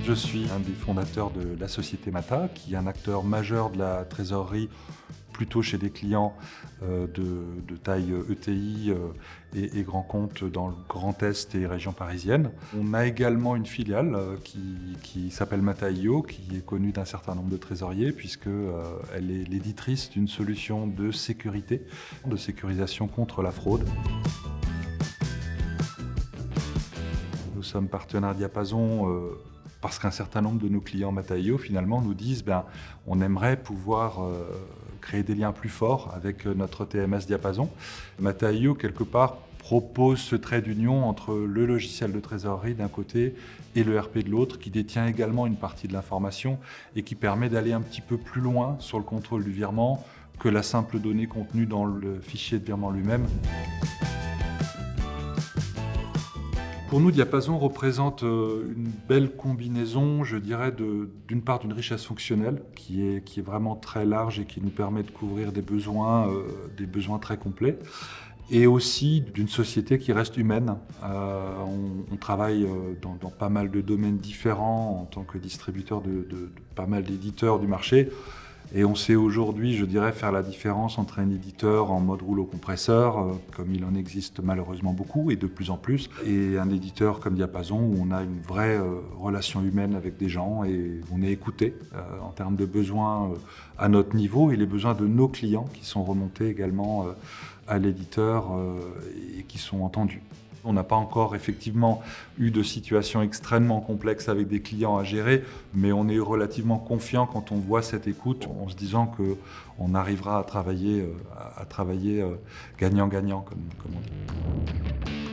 Je suis un des fondateurs de la société Mata, qui est un acteur majeur de la trésorerie, plutôt chez des clients de taille ETI et grands comptes dans le Grand Est et région parisienne. On a également une filiale qui s'appelle Mata.io, qui est connue d'un certain nombre de trésoriers, puisqu'elle est l'éditrice d'une solution de sécurité, de sécurisation contre la fraude. Nous sommes partenaires Diapason parce qu'un certain nombre de nos clients Mata.io finalement nous disent on aimerait pouvoir créer des liens plus forts avec notre TMS Diapason. Mata.io quelque part propose ce trait d'union entre le logiciel de trésorerie d'un côté et le RP de l'autre, qui détient également une partie de l'information et qui permet d'aller un petit peu plus loin sur le contrôle du virement que la simple donnée contenue dans le fichier de virement lui-même. Pour nous, Diapason représente une belle combinaison, je dirais, d'une part d'une richesse fonctionnelle qui est vraiment très large et qui nous permet de couvrir des besoins très complets, et aussi d'une société qui reste humaine. On travaille dans pas mal de domaines différents en tant que distributeur de pas mal d'éditeurs du marché. Et on sait aujourd'hui, je dirais, faire la différence entre un éditeur en mode rouleau compresseur, comme il en existe malheureusement beaucoup et de plus en plus, et un éditeur comme Diapason où on a une vraie relation humaine avec des gens et on est écouté en termes de besoins à notre niveau et les besoins de nos clients qui sont remontés également à l'éditeur et qui sont entendus. On n'a pas encore effectivement eu de situation extrêmement complexe avec des clients à gérer, mais on est relativement confiant quand on voit cette écoute, en se disant qu'on arrivera à travailler gagnant-gagnant, comme on dit.